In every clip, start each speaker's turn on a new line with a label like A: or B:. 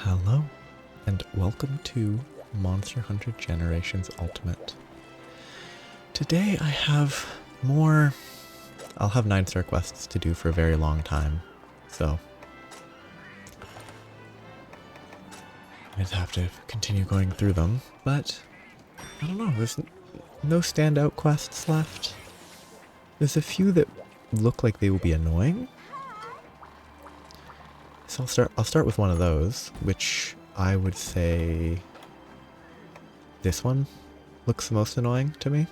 A: Hello, and welcome to Monster Hunter Generations Ultimate. Today I have more... I'll have 9-star quests to do for a very long time, so... I just have to continue going through them, but... I don't know, there's no standout quests left. There's a few that look like they will be annoying. So I'll start with one of those, which I would say this one looks the most annoying to me.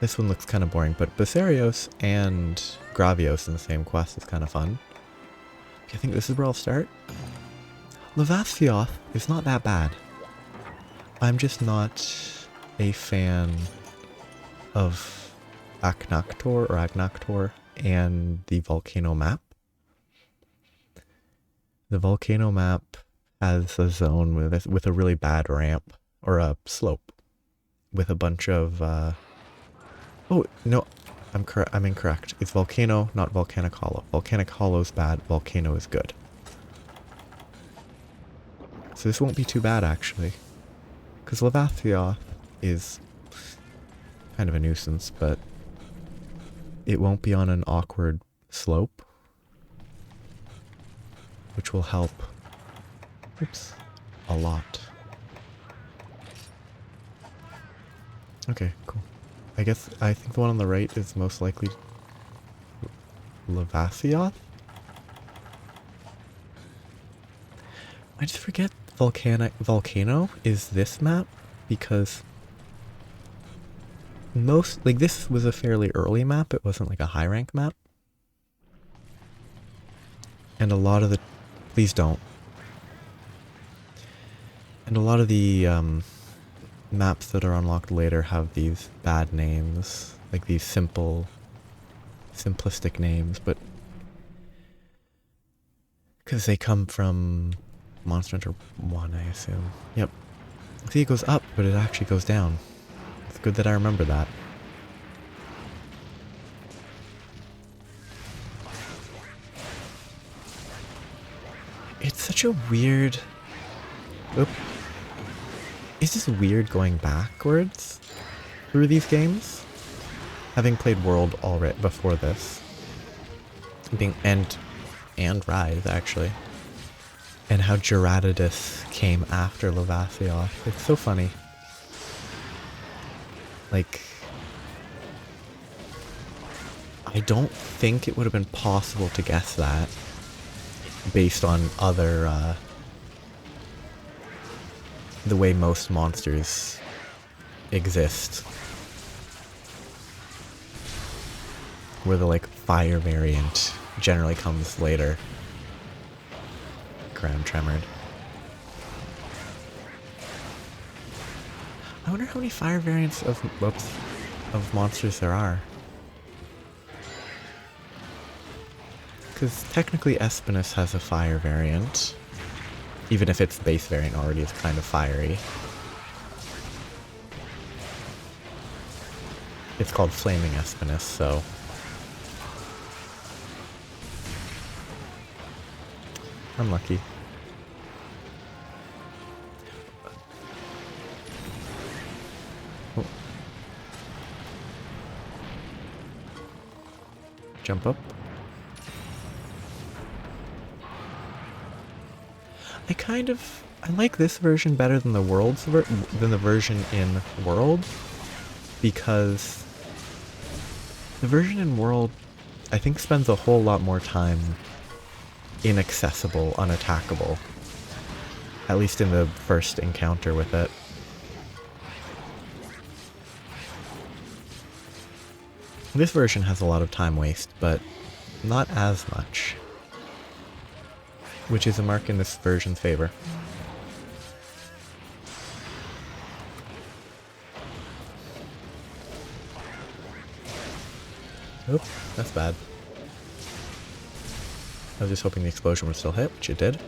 A: This one looks kind of boring, but Basarios and Gravios in the same quest is kind of fun. I think this is where I'll start. Lavathioth is not that bad. I'm just not a fan of Aknaktor and the volcano map. The volcano map has a zone with a really bad ramp, or a slope, with a bunch of, oh, no, I'm incorrect. It's Volcano, not Volcanic Hollow. Volcanic Hollow's bad, Volcano is good. So this won't be too bad, actually. Because Lavathioth is kind of a nuisance, but it won't be on an awkward slope, which will help, a lot. Okay, cool. I think the one on the right is most likely Lavathioth? I just forget Volcano is this map, because this was a fairly early map, it wasn't like a high rank map. And a lot of the... Please don't. And a lot of the maps that are unlocked later have these bad names, like these simplistic names, but because they come from Monster Hunter 1, I assume. Yep. See, it goes up, but it actually goes down. It's good that I remember that. It's such a weird... Oop. It's just weird going backwards through these games. Having played World already before this. And Rise, actually. And how Geratidus came after Lavathioth. It's so funny. Like... I don't think it would have been possible to guess that. Based on other, the way most monsters exist. Where the, like, fire variant generally comes later. Ground tremored. I wonder how many fire variants of monsters there are. Because technically Espinus has a fire variant, even if its base variant already is kind of fiery. It's called Flaming Espinus, so... Unlucky. Oh. Jump up. I like this version better than the version in World, because the version in World, I think, spends a whole lot more time inaccessible, unattackable. At least in the first encounter with it. This version has a lot of time waste, but not as much. Which is a mark in this version's favor. Oop, that's bad. I was just hoping the explosion would still hit, which it did.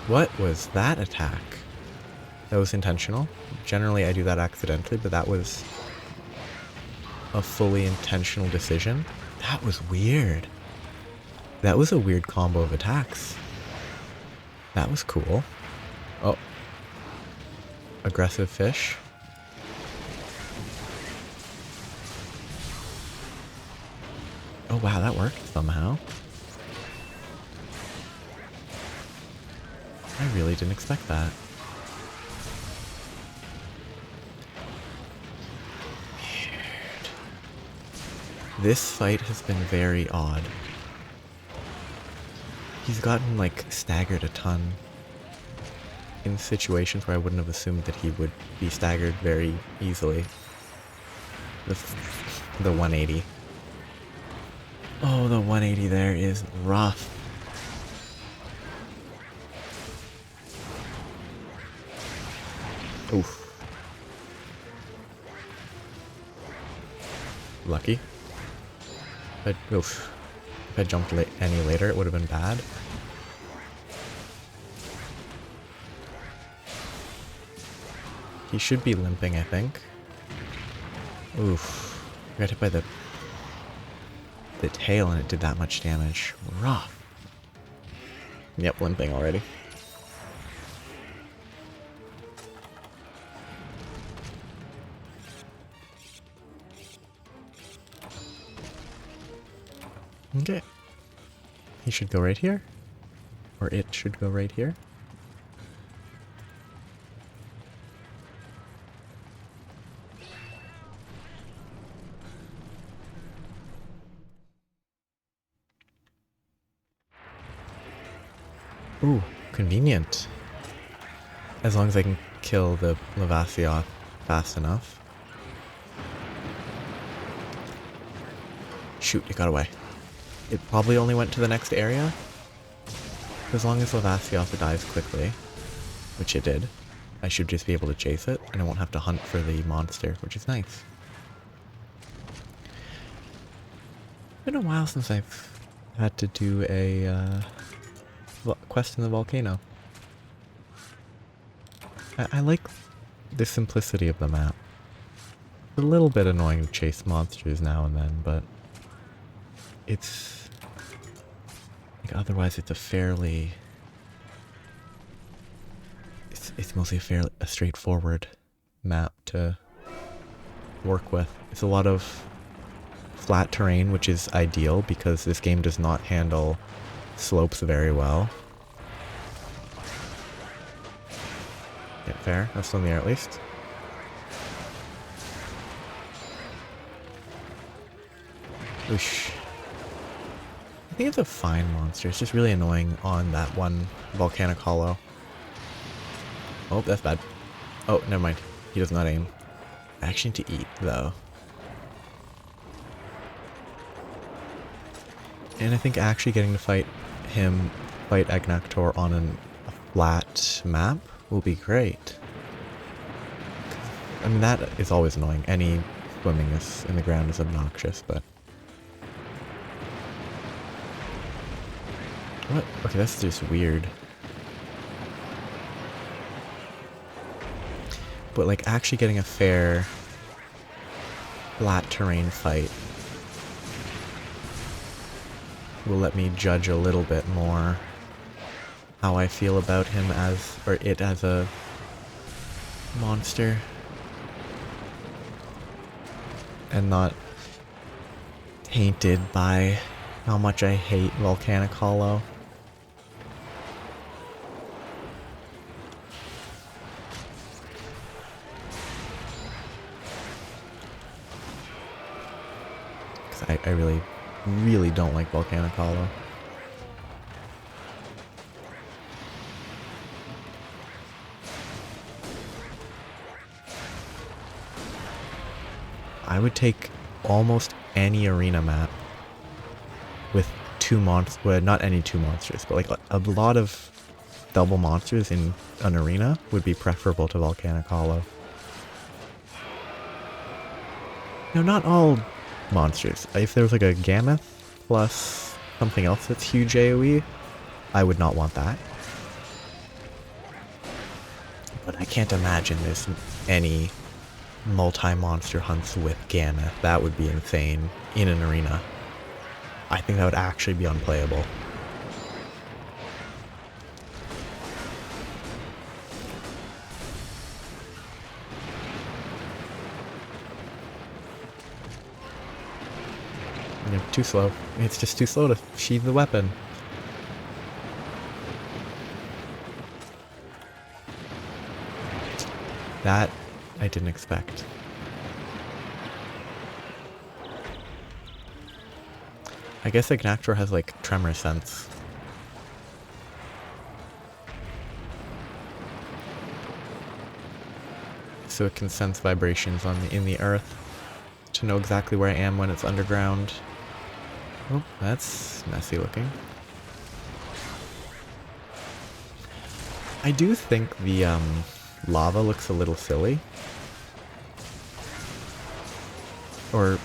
A: What was that attack? That was intentional. Generally I do that accidentally, but that was a fully intentional decision. That was weird. That was a weird combo of attacks. That was cool. Oh. Aggressive fish. Oh wow, that worked somehow. I really didn't expect that. Weird. This fight has been very odd. He's gotten, like, staggered a ton in situations where I wouldn't have assumed that he would be staggered very easily. The 180. Oh, the 180 there is rough. Oof. Lucky. Oof. If I jumped any later, it would have been bad. He should be limping, I think. Oof. I got hit by the tail and it did that much damage. Rough. Yep, limping already. Okay. He should go right here. Or it should go right here. Ooh, convenient. As long as I can kill the Levathioth fast enough. Shoot, it got away. It probably only went to the next area. As long as Levathioth dies quickly, which it did, I should just be able to chase it, and I won't have to hunt for the monster, which is nice. It's been a while since I've had to do a quest in the volcano. I like the simplicity of the map. It's a little bit annoying to chase monsters now and then, but it's like otherwise it's a fairly it's mostly a straightforward map to work with. It's a lot of flat terrain, which is ideal because this game does not handle slopes very well. Yeah, fair. That's still in the air at least. Oosh. I think it's a fine monster. It's just really annoying on that one volcanic hollow. Oh, that's bad. Oh, never mind. He does not aim. I actually need to eat, though. And I think actually getting to fight Agnaktor on a flat map will be great. I mean, that is always annoying. Any swimming in the ground is obnoxious, but... What? Okay, that's just weird. But, like, actually getting a fair flat terrain fight will let me judge a little bit more how I feel about him or it as a monster. And not tainted by how much I hate Volcanic Hollow. Because I really, really don't like Volcanic Hollow. I would take almost any arena map with two monsters, well, not any two monsters, but like a lot of double monsters in an arena would be preferable to Volcanic Hollow. No, not all monsters. If there was like a Gammoth plus something else that's huge AoE, I would not want that. But I can't imagine there's any multi-monster hunts with Gamma. That would be insane in an arena. I think that would actually be unplayable. Yeah, too slow. It's just too slow to sheathe the weapon. That I didn't expect. I guess Ignactor has like tremor sense. So it can sense vibrations in the earth to know exactly where I am when it's underground. Oh, that's messy looking. I do think the lava looks a little silly. Or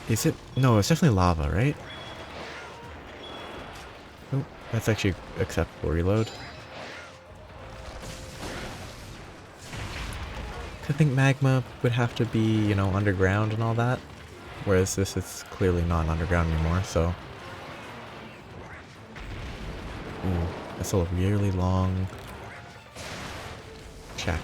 A: is it? No, it's definitely lava, right? Oh, that's actually acceptable reload. I think magma would have to be, you know, underground and all that. Whereas this is clearly not underground anymore, so... Ooh, that's a really long check.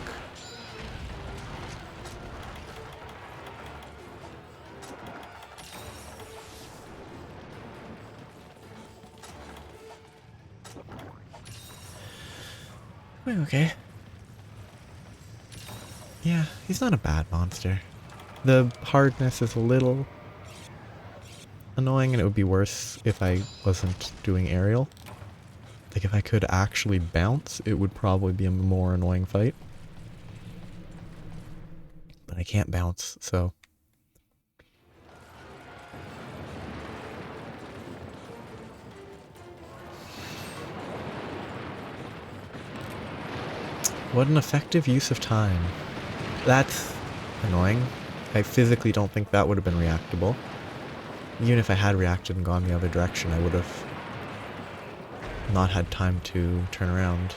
A: Okay. Yeah, he's not a bad monster. The hardness is a little annoying, and it would be worse if I wasn't doing aerial. Like, if I could actually bounce, it would probably be a more annoying fight. But I can't bounce, so... What an effective use of time. That's annoying. I physically don't think that would have been reactable. Even if I had reacted and gone the other direction, I would have not had time to turn around.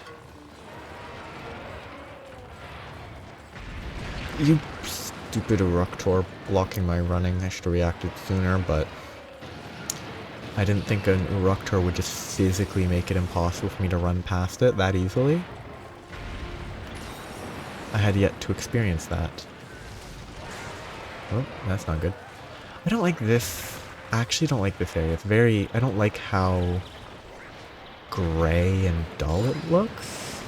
A: You stupid Eruptor blocking my running. I should have reacted sooner, but I didn't think an Eruptor would just physically make it impossible for me to run past it that easily. I had yet to experience that. Oh, that's not good. I don't like this. I actually don't like this area. It's very... I don't like how gray and dull it looks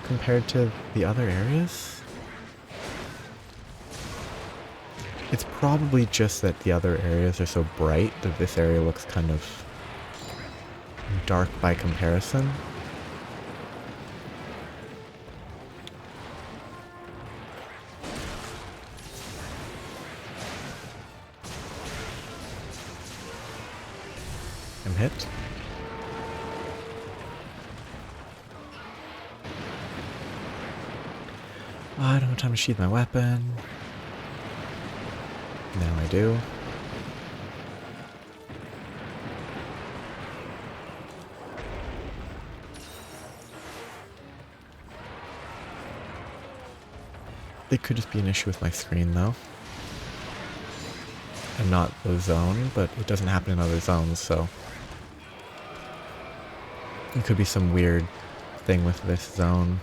A: compared to the other areas. It's probably just that the other areas are so bright that this area looks kind of dark by comparison. I'm hit. Oh, I don't have time to sheath my weapon. Now I do. It could just be an issue with my screen though. And not the zone, but it doesn't happen in other zones, so... It could be some weird thing with this zone.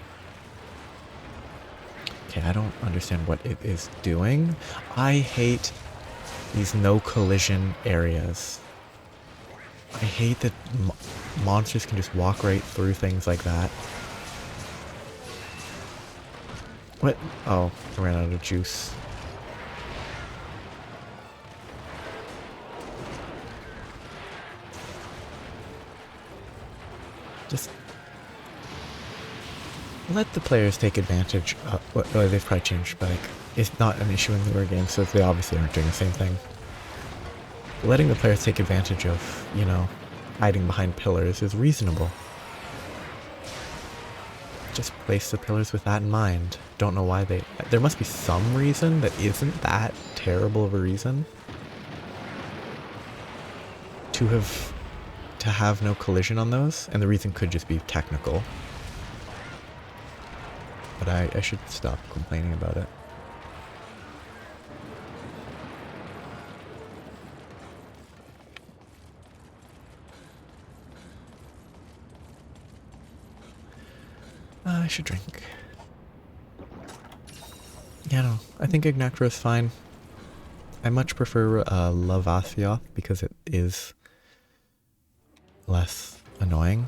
A: Okay, I don't understand what it is doing. I hate these no collision areas. I hate that monsters can just walk right through things like that. What? Oh, I ran out of juice. Just let the players take advantage of what they've probably changed, but like, it's not an issue in newer games, so they obviously aren't doing the same thing. Letting the players take advantage of, you know, hiding behind pillars is reasonable. Just place the pillars with that in mind. Don't know why they... There must be some reason that isn't that terrible of a reason to have no collision on those, and the reason could just be technical. but I should stop complaining about it. I should drink. Yeah, no, I think Ignactra is fine. I much prefer Lavasioth because it is less annoying,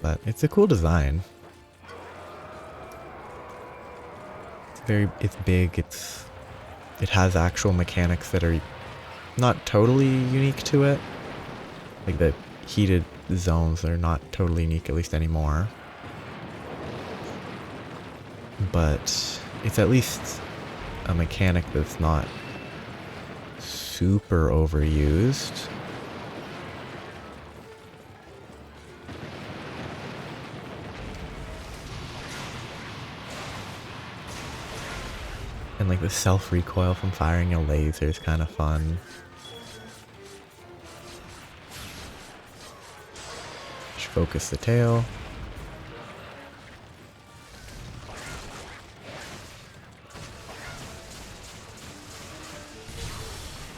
A: but it's a cool design. It's big, it has actual mechanics that are not totally unique to it. Like the heated zones are not totally unique, at least anymore. But it's at least a mechanic that's not super overused. And like the self-recoil from firing a laser is kind of fun. Just focus the tail.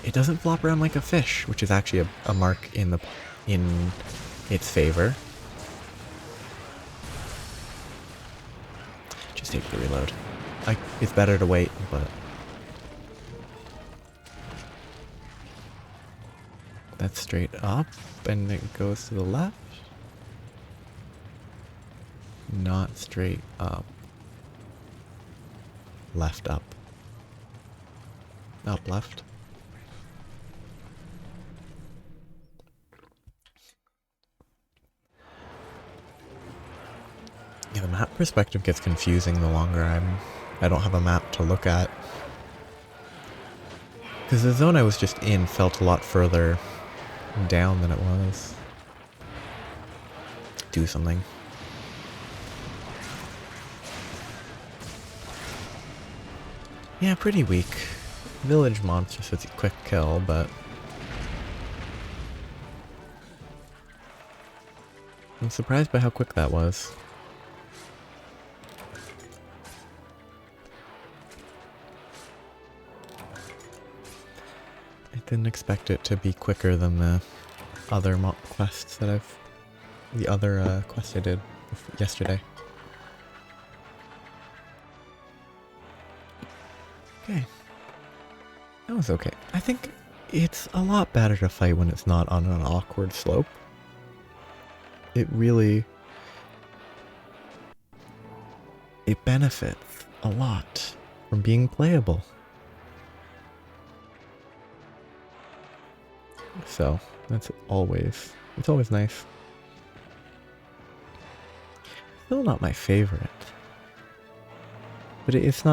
A: It doesn't flop around like a fish, which is actually a mark in its favor. Just take the reload. It's better to wait, but that's straight up, and it goes to the left. Not straight up. Left up. Up left. Yeah, the map perspective gets confusing the longer I don't have a map to look at. Because the zone I was just in felt a lot further down than it was. Do something. Yeah, pretty weak. Village monster, so it's a quick kill, but I'm surprised by how quick that was. I didn't expect it to be quicker than the other quests that the other quest I did yesterday. Okay. That was okay. I think it's a lot better to fight when it's not on an awkward slope. It benefits a lot from being playable. So, it's always nice. Still not my favorite. But it's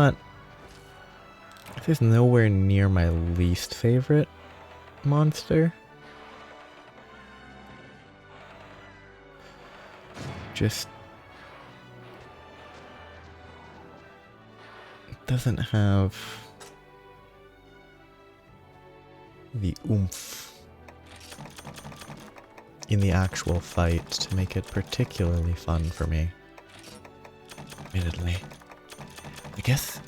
A: nowhere near my least favorite monster. Just it doesn't have the oomph in the actual fight to make it particularly fun for me. Admittedly. I guess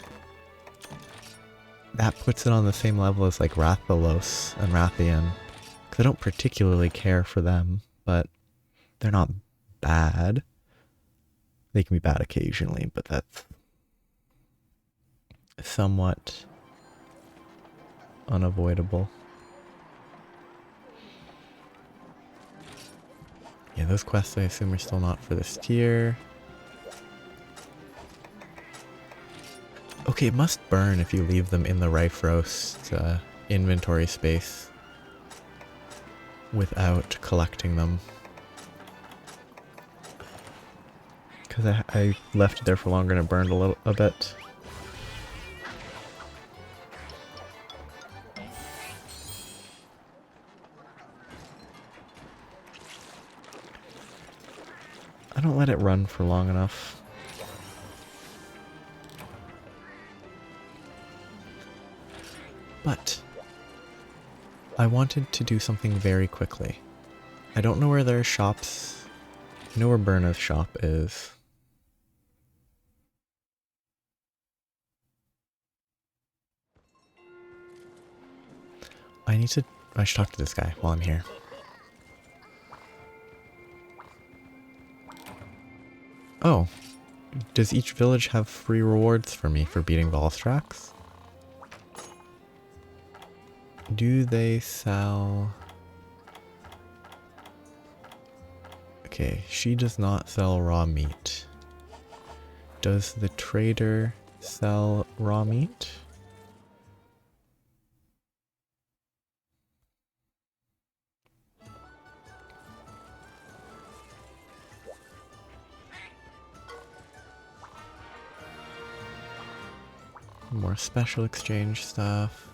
A: that puts it on the same level as like Rathalos and Rathian. Because I don't particularly care for them, but they're not bad. They can be bad occasionally, but that's somewhat unavoidable. Yeah, those quests I assume are still not for this tier. Okay, it must burn if you leave them in the Rife Roast inventory space without collecting them. Because I left it there for longer and it burned a bit. I don't let it run for long enough. But I wanted to do something very quickly. I don't know where their shops... I know where Berna's shop is. I should talk to this guy while I'm here. Oh, does each village have free rewards for me for beating Volstrax? Do they sell... Okay, she does not sell raw meat. Does the trader sell raw meat? More special exchange stuff.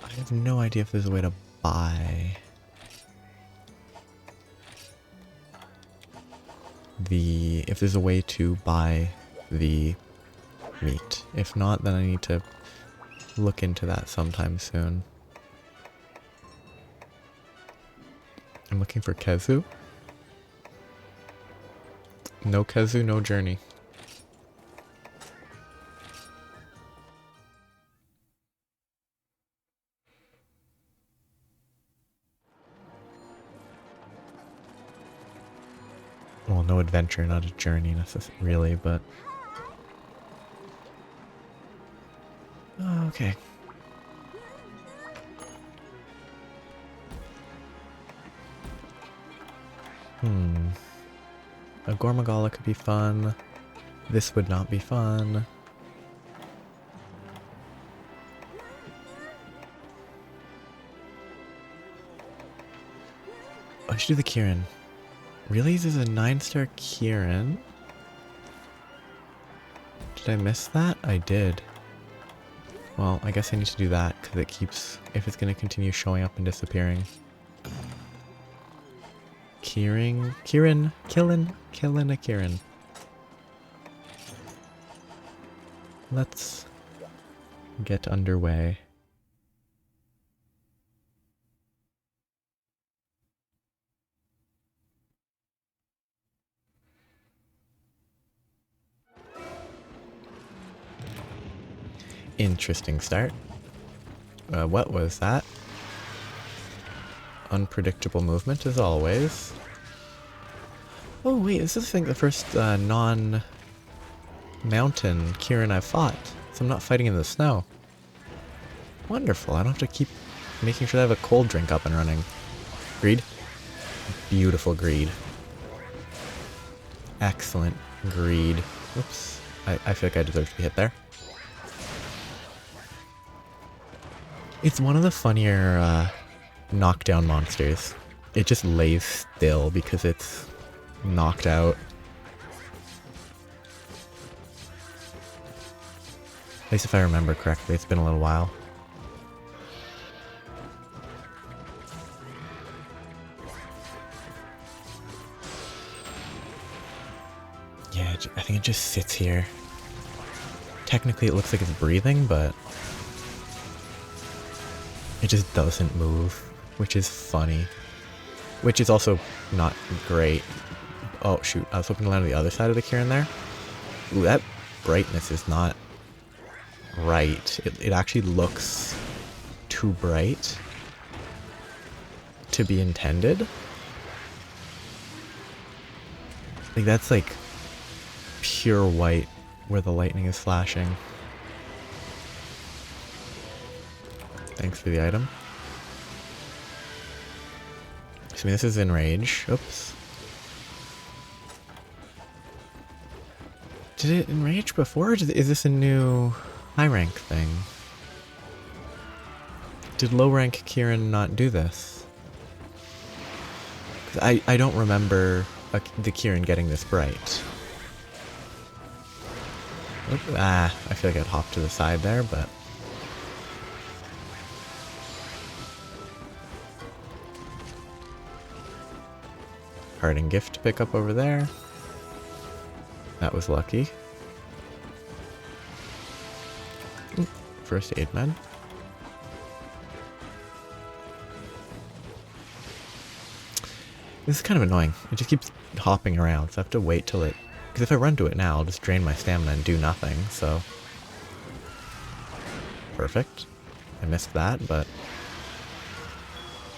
A: I have no idea if there's a way to buy if there's a way to buy the meat. If not, then I need to look into that sometime soon. I'm looking for Kezu. No Kezu, no journey. Well, no adventure, not a journey necessarily, really, but... Oh, okay. A Gormagala could be fun. This would not be fun. I should do the Kirin. Really? There's a 9-star Kirin? Did I miss that? I did. Well, I guess I need to do that because it keeps... if it's going to continue showing up and disappearing. Killing a Kirin. Let's get underway. Interesting start. What was that? Unpredictable movement as always. Oh wait, this is I think the first non-mountain Kirin I've fought. So I'm not fighting in the snow. Wonderful, I don't have to keep making sure I have a cold drink up and running. Greed? Beautiful greed. Excellent greed. Whoops. I feel like I deserve to be hit there. It's one of the funnier knockdown monsters. It just lays still because it's knocked out. At least if I remember correctly, it's been a little while. Yeah, I think it just sits here. Technically it looks like it's breathing, but it just doesn't move, which is funny. Which is also not great. Oh shoot, I was hoping to land on the other side of the Kirin there. Ooh, that brightness is not right. It actually looks too bright to be intended. Like that's like pure white where the lightning is flashing. Thanks for the item. So this is enrage. Oops. Did it enrage before, or is this a new high rank thing? Did low rank Kirin not do this? 'Cause I don't remember the Kirin getting this bright. Oop, I feel like I'd hop to the side there, but... Parting gift to pick up over there. That was lucky. Ooh, first aid med. This is kind of annoying. It just keeps hopping around, so I have to wait till it Because if I run to it now, I'll just drain my stamina and do nothing, so... Perfect. I missed that, but...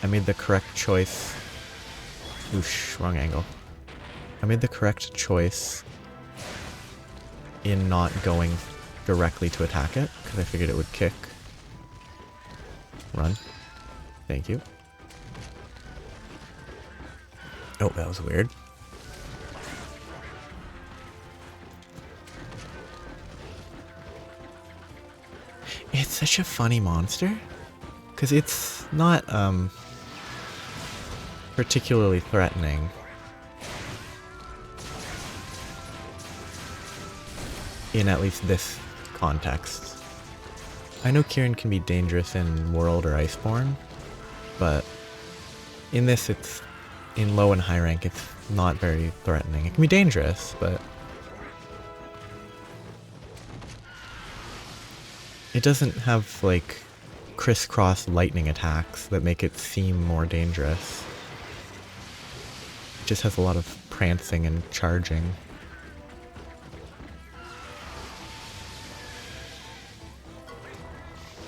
A: I made the correct choice. Oosh, wrong angle. I made the correct choice in not going directly to attack it, because I figured it would kick. Run. Thank you. Oh, that was weird. It's such a funny monster, because it's not, particularly threatening. In at least this context. I know Kirin can be dangerous in World or Iceborne, but in this it's, in low and high rank, it's not very threatening. It can be dangerous, but it doesn't have, like, crisscross lightning attacks that make it seem more dangerous. It just has a lot of prancing and charging.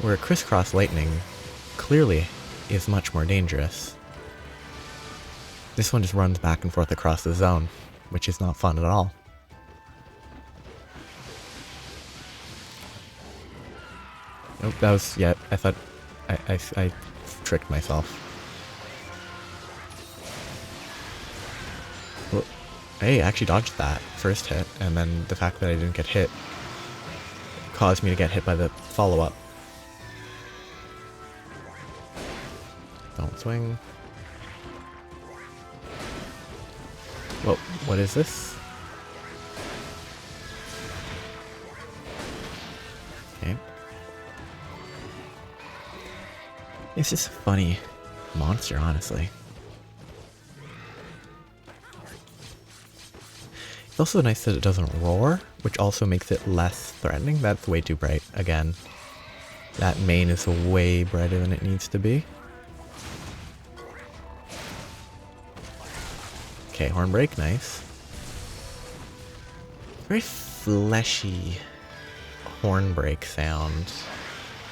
A: Where crisscross lightning clearly is much more dangerous. This one just runs back and forth across the zone, which is not fun at all. Nope, that was, yeah, I thought, I tricked myself. Well, hey, I actually dodged that first hit, and then the fact that I didn't get hit caused me to get hit by the follow-up. Don't swing. Whoa, what is this? Okay. It's just a funny monster, honestly. It's also nice that it doesn't roar, which also makes it less threatening. That's way too bright, again. That mane is way brighter than it needs to be. Okay, horn break, nice. Very fleshy horn break sound.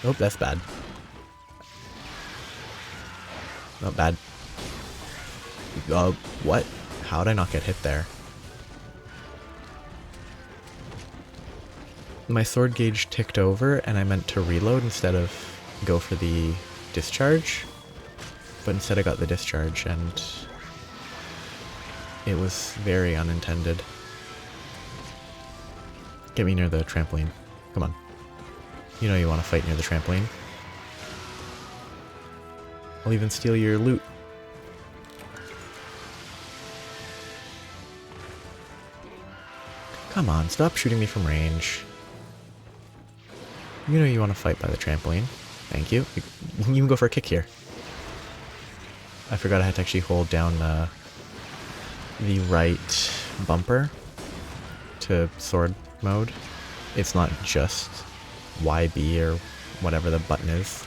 A: Oh, that's bad. Not bad. What? How did I not get hit there? My sword gauge ticked over and I meant to reload instead of go for the discharge. But instead I got the discharge and it was very unintended. Get me near the trampoline. Come on. You know you want to fight near the trampoline. I'll even steal your loot. Come on, stop shooting me from range. You know you want to fight by the trampoline. Thank you. You can even go for a kick here. I forgot I had to actually hold down the right bumper to sword mode. It's not just YB or whatever the button is.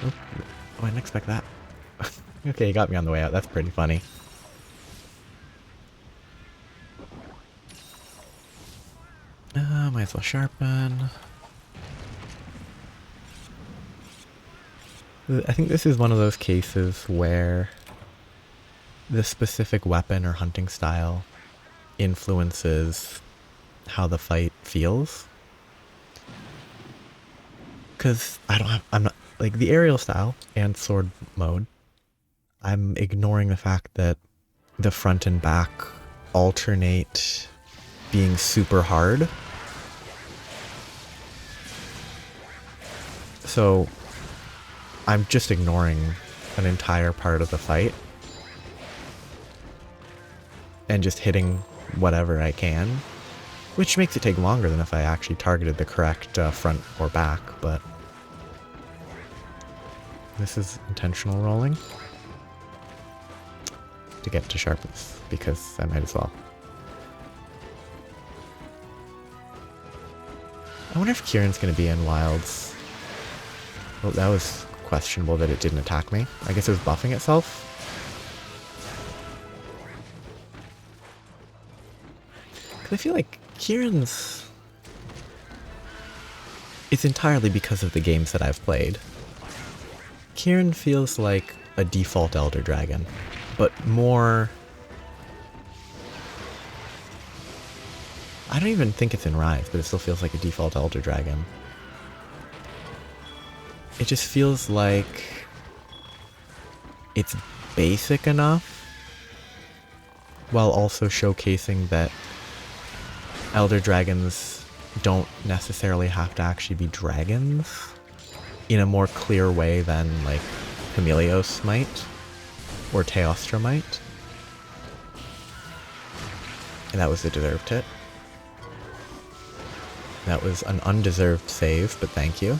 A: Oh, I didn't expect that. Okay, you got me on the way out. That's pretty funny. Might as well sharpen. I think this is one of those cases where the specific weapon or hunting style influences how the fight feels. Because I'm not, like, the aerial style and sword mode, I'm ignoring the fact that the front and back alternate being super hard. So I'm just ignoring an entire part of the fight and just hitting whatever I can, which makes it take longer than if I actually targeted the correct front or back, but this is intentional rolling to get to sharpness, because I might as well. I wonder if Kirin's going to be in Wilds. Oh, that was questionable that it didn't attack me. I guess it was buffing itself. I feel like Kirin's... It's entirely because of the games that I've played. Kirin feels like a default Elder Dragon, but more... I don't even think it's in Rise, but it still feels like a default Elder Dragon. It just feels like it's basic enough, while also showcasing that Elder Dragons don't necessarily have to actually be dragons in a more clear way than, like, Helios might, or Teostra might. And that was a deserved hit. That was an undeserved save, but thank you.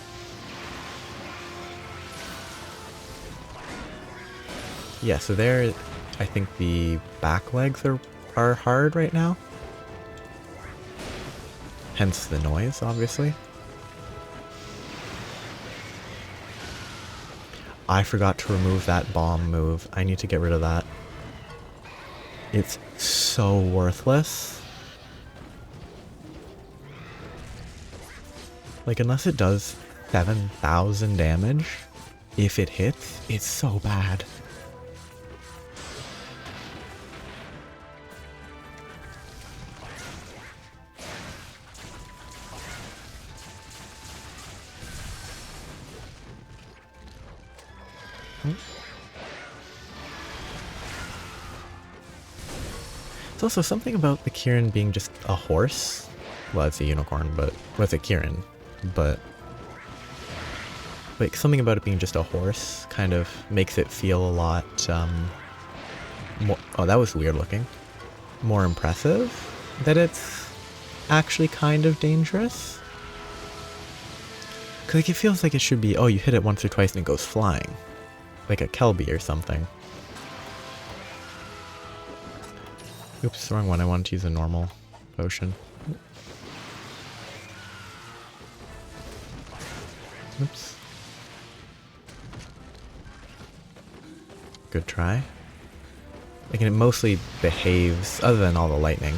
A: Yeah, so there, I think the back legs are hard right now. Hence the noise, obviously. I forgot to remove that bomb move. I need to get rid of that. It's so worthless. Like, unless it does 7,000 damage, if it hits, it's so bad. It's also something about the Kirin being just a horse. Well, it's a unicorn, but... well, it's a Kirin, but... like, something about it being just a horse kind of makes it feel a lot, more... oh, that was weird looking. More impressive that it's actually kind of dangerous. Because, like, it feels like it should be, oh, you hit it once or twice and it goes flying. Like a Kelby or something. Oops, wrong one. I wanted to use a normal potion. Oops. Good try. Like, and it mostly behaves, other than all the lightning,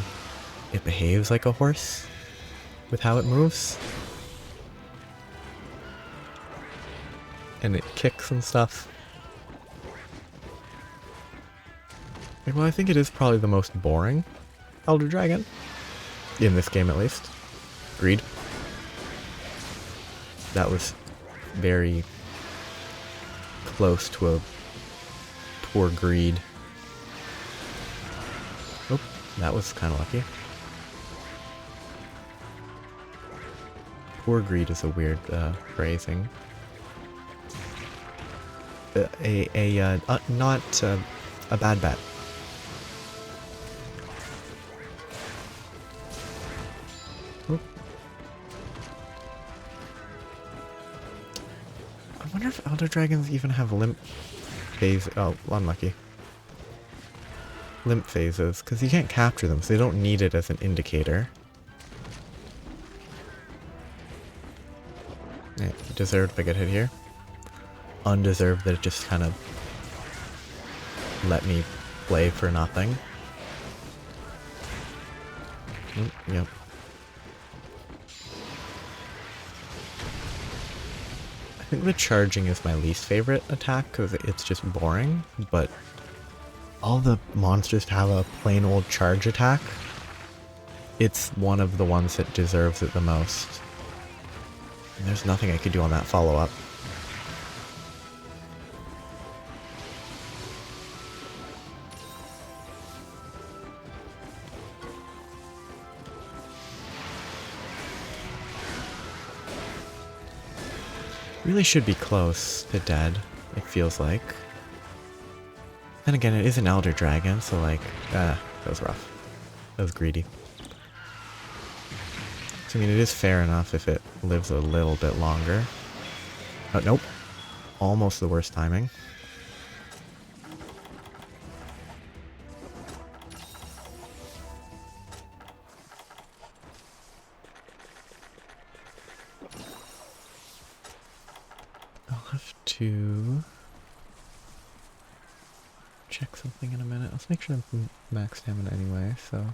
A: it behaves like a horse with how it moves. And it kicks and stuff. Like, well, I think it is probably the most boring Elder Dragon. In this game, at least. Agreed. That was very close to a poor greed. Oh, that was kind of lucky. Poor greed is a weird phrasing. Not a bad bet. I wonder if Elder Dragons even have limp phase. Oh, unlucky. Limp phases, because you can't capture them, so they don't need it as an indicator. Yeah, deserved a good hit here. Undeserved that it just kind of let me play for nothing. Yep. I think the charging is my least favorite attack because it's just boring, but all the monsters have a plain old charge attack. It's one of the ones that deserves it the most. And there's nothing I could do on that follow-up. Really should be close to dead, it feels like. Then again, it is an Elder Dragon, so like, that was rough. That was greedy. So I mean, it is fair enough if it lives a little bit longer. Oh, nope. Almost the worst timing. I'll have to check something in a minute. Let's make sure I'm max stamina anyway, so...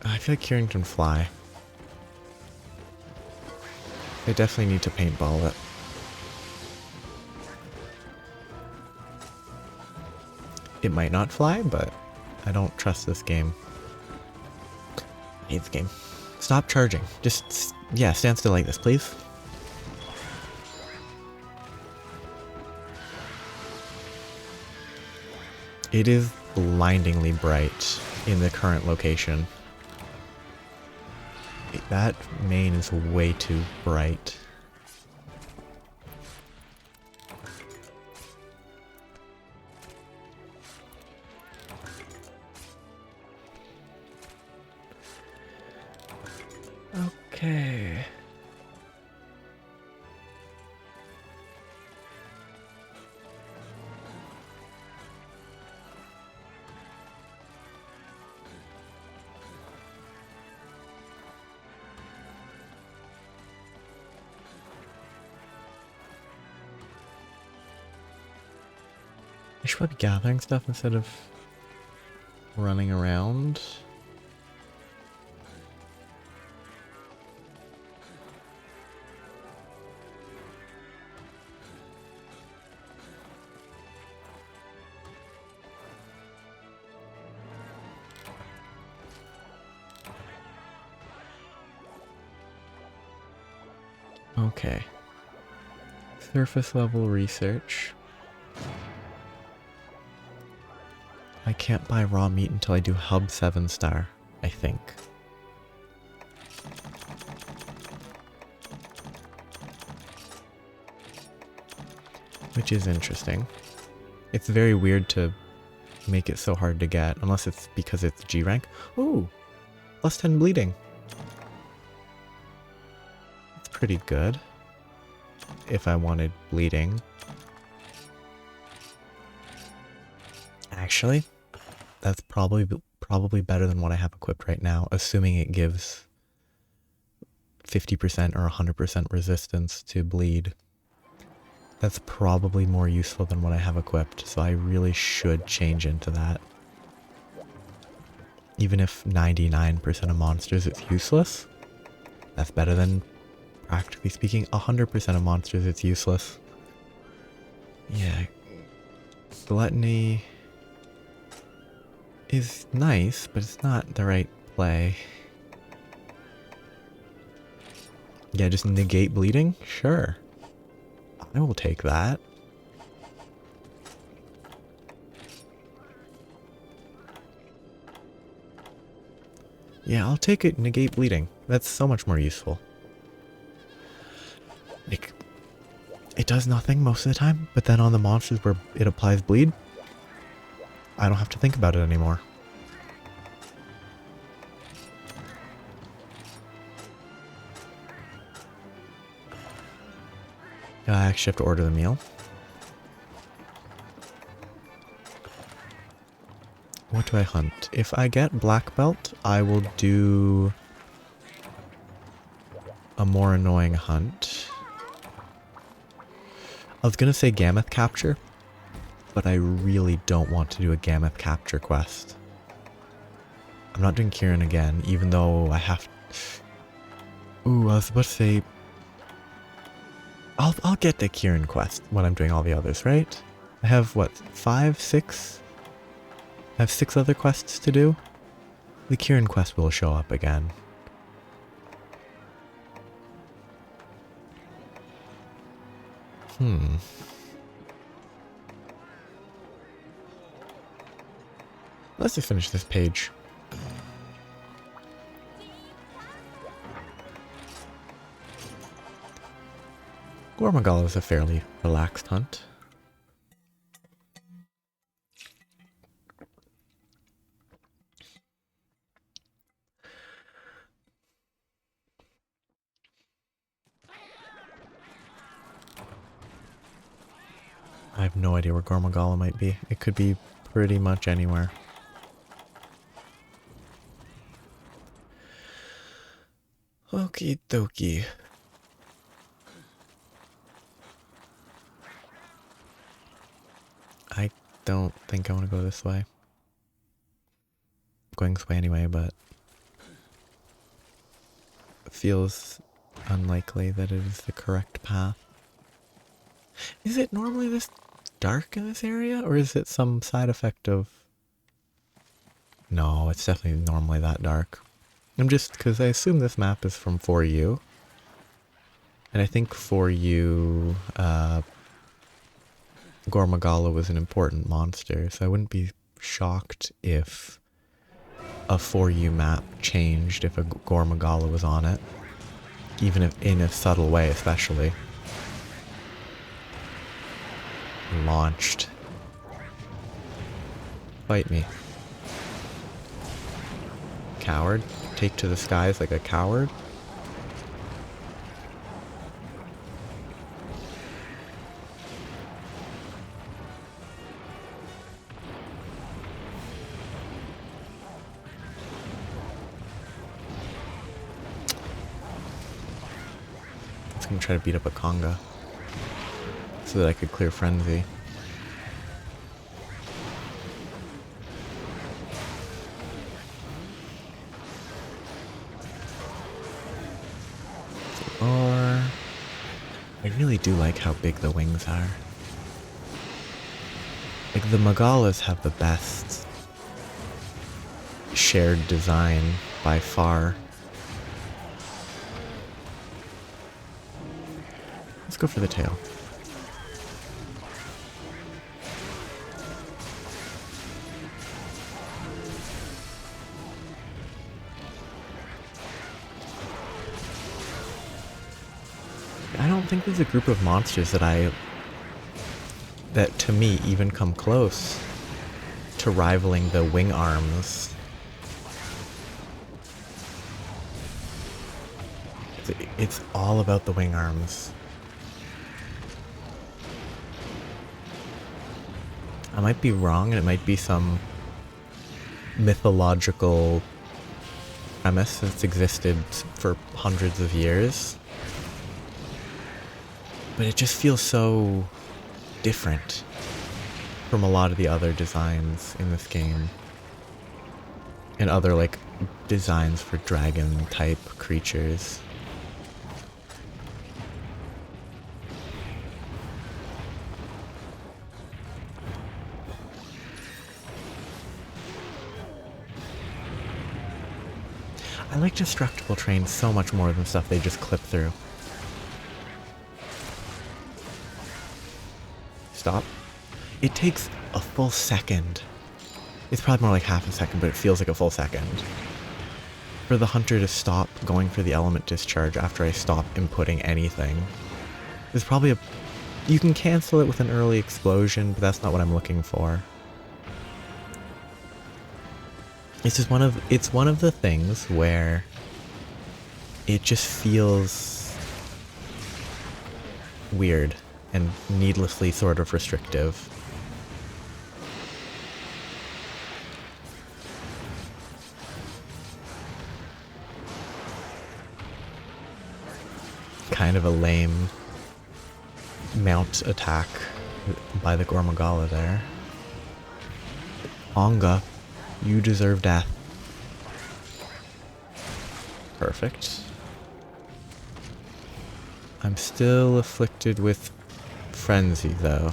A: I feel like Kirin can fly. They definitely need to paintball it. It might not fly, but I don't trust this game. I hate this game. Stop charging. Just, yeah, stand still like this, please. It is blindingly bright in the current location. That main is way too bright. Okay. I should probably be gathering stuff instead of running around. Okay. Surface level research. I can't buy raw meat until I do hub 7-star, I think. Which is interesting. It's very weird to make it so hard to get, unless it's because it's G rank. Ooh! Plus 10 bleeding. That's pretty good. If I wanted bleeding. Actually, that's probably better than what I have equipped right now, assuming it gives 50% or 100% resistance to bleed. That's probably more useful than what I have equipped, so I really should change into that. Even if 99% of monsters it's useless, that's better than, practically speaking, 100% of monsters it's useless. Yeah. Gluttony is nice, but it's not the right play. Yeah, just negate bleeding? Sure. I will take that. Yeah, I'll take it, negate bleeding. That's so much more useful. Like, it does nothing most of the time, but then on the monsters where it applies bleed, I don't have to think about it anymore. I actually have to order the meal. What do I hunt? If I get black belt, I will do a more annoying hunt. I was gonna say Gammoth capture, but I really don't want to do a Gammoth capture quest. I'm not doing Kirin again, even though I have... Ooh, I was about to say... I'll get the Kirin quest when I'm doing all the others, right? I have, what, 5, 6? I have 6 other quests to do. The Kirin quest will show up again. Let's just finish this page. Gormagala is a fairly relaxed hunt. I have no idea where Gormagala might be. It could be pretty much anywhere. Okie dokie. I don't think I want to go this way. I'm going this way anyway, but feels unlikely that it is the correct path. Is it normally this dark in this area, or is it some side effect of... No, it's definitely normally that dark. I'm just, because I assume this map is from 4U. And I think 4U, Gormagala was an important monster, so I wouldn't be shocked if a 4U map changed if a Gormagala was on it. Even if in a subtle way, especially. Launched. Fight me. Coward? Take to the skies like a coward? I was gonna try to beat up a conga so that I could clear frenzy. Or... I really do like how big the wings are. Like, the Magalas have the best shared design by far. Let's go for the tail. I don't think there's a group of monsters that to me even come close to rivaling the wing arms. It's all about the wing arms. I might be wrong, and it might be some mythological premise that's existed for hundreds of years. But it just feels so different from a lot of the other designs in this game. And other, like, designs for dragon-type creatures. I like destructible trains so much more than stuff they just clip through. Stop. It takes a full second. It's probably more like half a second, but it feels like a full second. For the hunter to stop going for the element discharge after I stop inputting anything. There's probably a... You can cancel it with an early explosion, but that's not what I'm looking for. It's just one of the things where it just feels weird and needlessly sort of restrictive. Kind of a lame mount attack by the Gormagala there. Onga, you deserve death. Perfect. I'm still afflicted with frenzy though,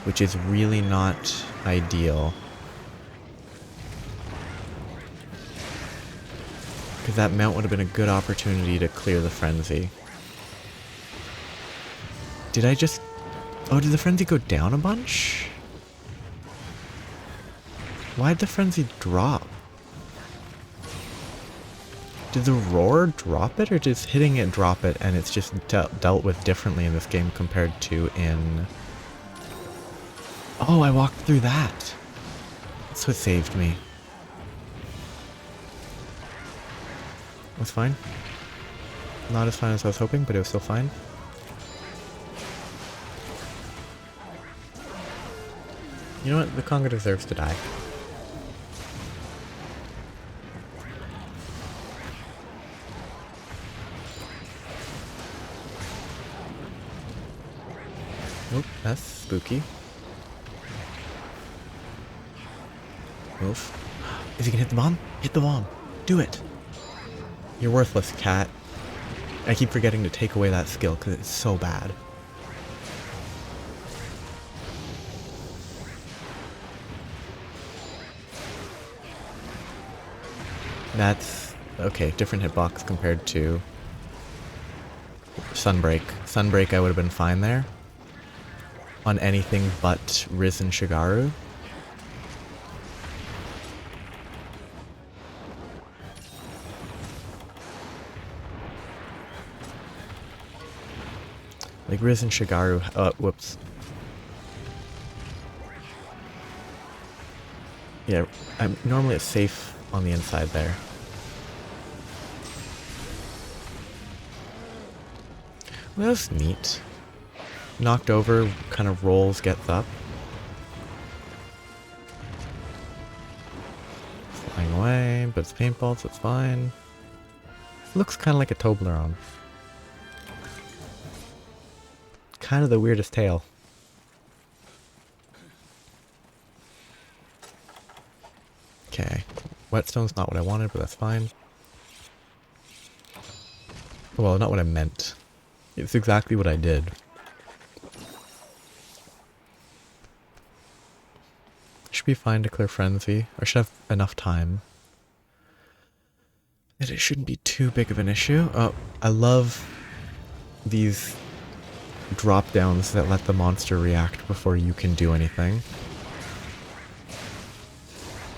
A: which is really not ideal. Because that mount would have been a good opportunity to clear the frenzy. Did I just... Oh, did the frenzy go down a bunch? Why'd the frenzy drop? Did the roar drop it, or just hitting it drop it and it's just dealt with differently in this game compared to in... Oh, I walked through that! That's what saved me. It was fine. Not as fine as I was hoping, but it was still fine. You know what? The Conga deserves to die. Oop, that's spooky. Oof. Is he gonna hit the bomb? Hit the bomb. Do it. You're worthless, cat. I keep forgetting to take away that skill because it's so bad. That's... okay, different hitbox compared to Sunbreak. Sunbreak I would have been fine there. On anything but Risen Shigaru. Like Risen Shigaru, whoops. Yeah, normally it's safe on the inside there. Well, that's neat. Knocked over, kind of rolls, gets up. Flying away, but it's paintball, so it's fine. Looks kind of like a Toblerone. Kind of the weirdest tail. Okay. Whetstone's not what I wanted, but that's fine. Well, not what I meant. It's exactly what I did. Should be fine to clear Frenzy. I should have enough time. And it shouldn't be too big of an issue. Oh, I love these drop downs that let the monster react before you can do anything.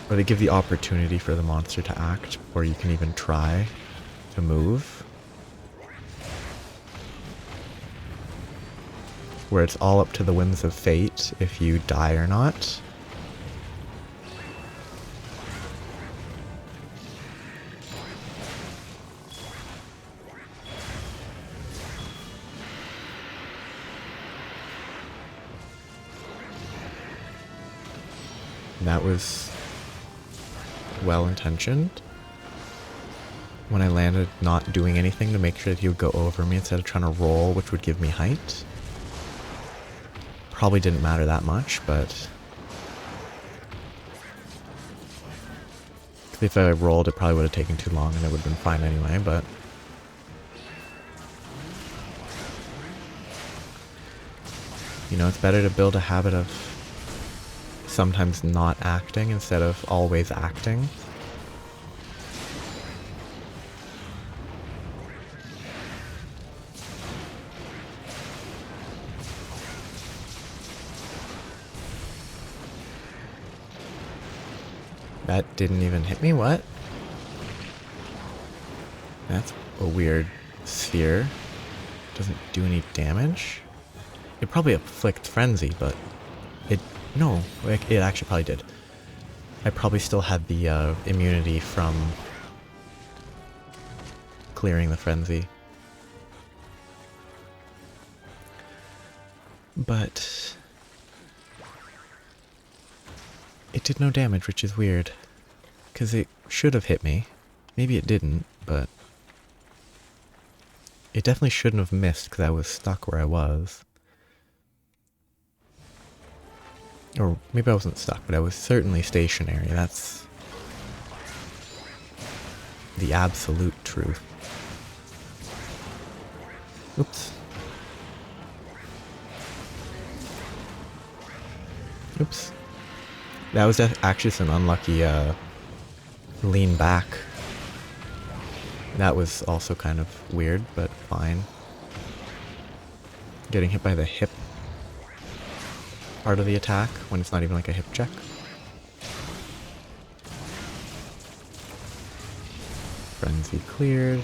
A: Or they give the opportunity for the monster to act before you can even try to move. Where it's all up to the whims of fate if you die or not. That was well-intentioned. When I landed, not doing anything to make sure that he would go over me instead of trying to roll, which would give me height. Probably didn't matter that much, but... if I rolled, it probably would have taken too long and it would have been fine anyway, but... you know, it's better to build a habit of sometimes not acting instead of always acting. That didn't even hit me, what? That's a weird sphere. Doesn't do any damage. It probably afflicts Frenzy, but it... no, it actually probably did. I probably still had the immunity from clearing the Frenzy. But it did no damage, which is weird. Because it should have hit me. Maybe it didn't, but it definitely shouldn't have missed because I was stuck where I was. Or maybe I wasn't stuck, but I was certainly stationary. That's the absolute truth. Oops. Oops. That was actually some unlucky lean back. That was also kind of weird, but fine. Getting hit by the hip part of the attack when it's not even like a hip check. Frenzy cleared.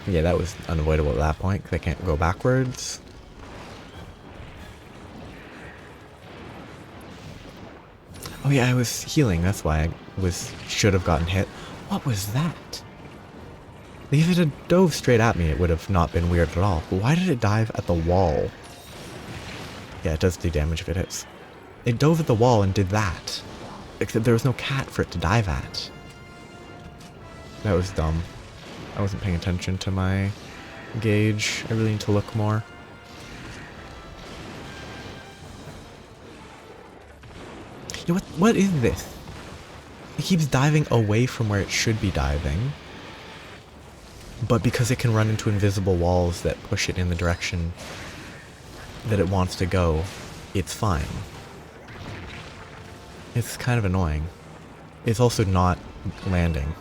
A: Yeah, that was unavoidable at that point because I can't go backwards. Oh yeah, I was healing, that's why I should have gotten hit. What was that? If it had dove straight at me, it would have not been weird at all. But why did it dive at the wall? Yeah, it does do damage if it hits. It dove at the wall and did that. Except there was no cat for it to dive at. That was dumb. I wasn't paying attention to my gauge. I really need to look more. Yeah, what is this? It keeps diving away from where it should be diving. but because it can run into invisible walls that push it in the direction that it wants to go, it's fine. It's kind of annoying. It's also not landing.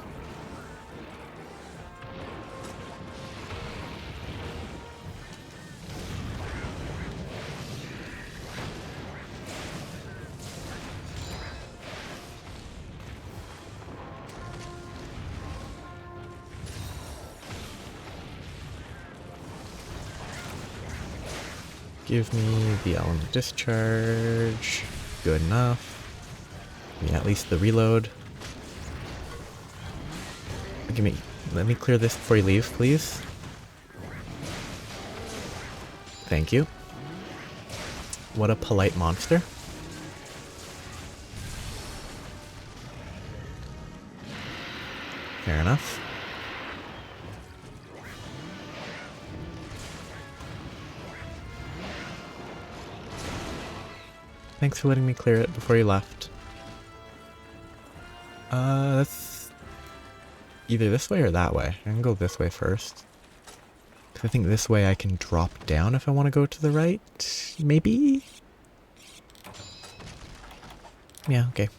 A: Give me the element discharge. Good enough. Give me at least the reload. Let me clear this before you leave, please. Thank you. What a polite monster. Fair enough. Thanks for letting me clear it before you left. That's either this way or that way. I can go this way first. Because I think this way I can drop down if I want to go to the right. Maybe? Yeah, okay.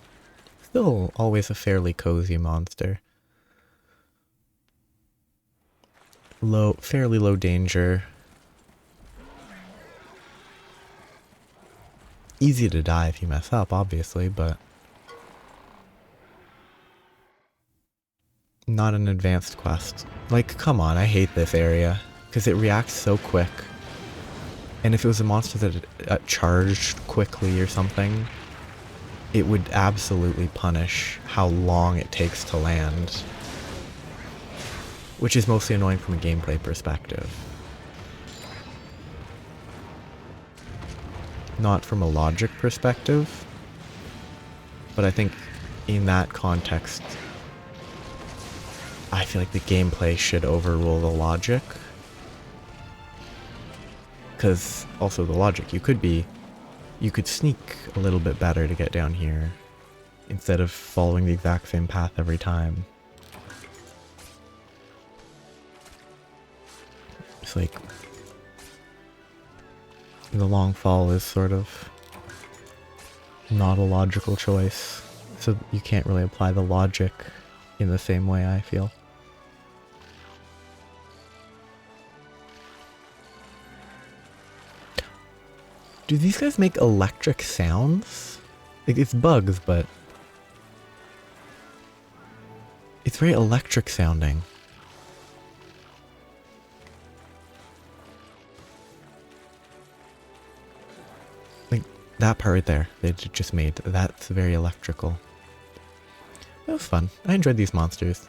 A: Still always a fairly cozy monster. Fairly low danger. Easy to die if you mess up, obviously, but not an advanced quest. Like, come on, I hate this area, because it reacts so quick. And if it was a monster that charged quickly or something, it would absolutely punish how long it takes to land. Which is mostly annoying from a gameplay perspective. Not from a logic perspective, but I think in that context, I feel like the gameplay should overrule the logic. Because also the logic, you could sneak a little bit better to get down here instead of following the exact same path every time. It's like the long fall is sort of not a logical choice, so you can't really apply the logic in the same way, I feel. Do these guys make electric sounds? Like, it's bugs, but it's very electric sounding. That part right there, they just made, that's very electrical. That was fun. I enjoyed these monsters.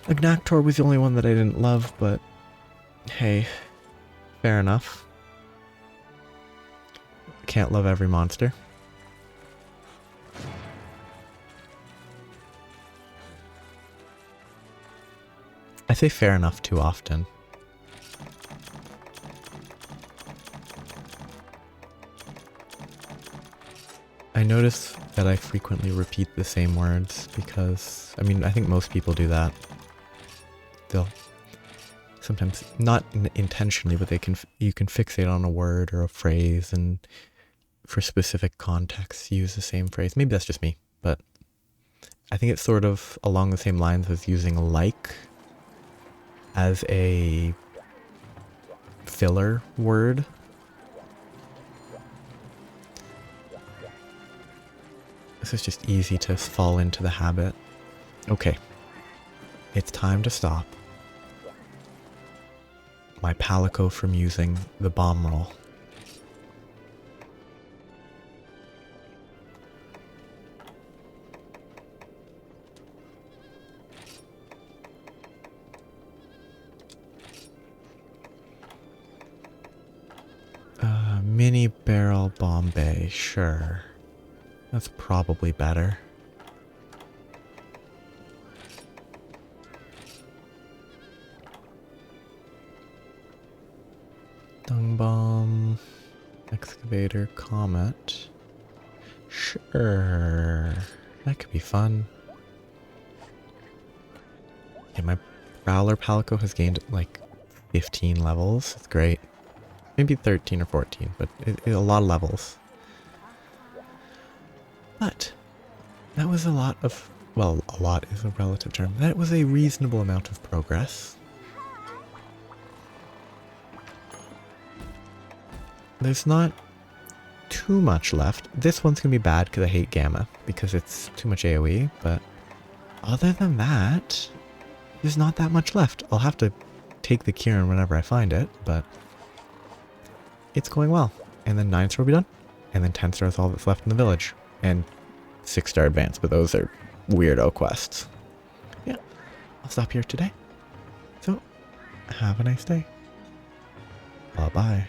A: Agnactor was the only one that I didn't love, but hey, fair enough. Can't love every monster. I say fair enough too often. I notice that I frequently repeat the same words because, I mean, I think most people do that. They'll sometimes, not intentionally, but you can fixate on a word or a phrase and for specific contexts use the same phrase. Maybe that's just me, but I think it's sort of along the same lines as using like as a filler word. This is just easy to fall into the habit. Okay. It's time to stop my Palico from using the bomb roll. Mini barrel Bombay, sure. That's probably better. Dung bomb, excavator, comet. Sure, that could be fun. Yeah, Prowler Palico has gained like 15 levels. It's great. Maybe 13 or 14, but a lot of levels. But that was a lot of, well, a lot is a relative term. That was a reasonable amount of progress. There's not too much left. This one's gonna be bad because I hate Gamma, because it's too much AoE, but other than that, there's not that much left. I'll have to take the Kirin whenever I find it, but it's going well. And then 9-star will be done, and then 10-star is all that's left in the village. And 6-star advance, but those are weirdo quests. Yeah, I'll stop here today. So, have a nice day. Bye-bye.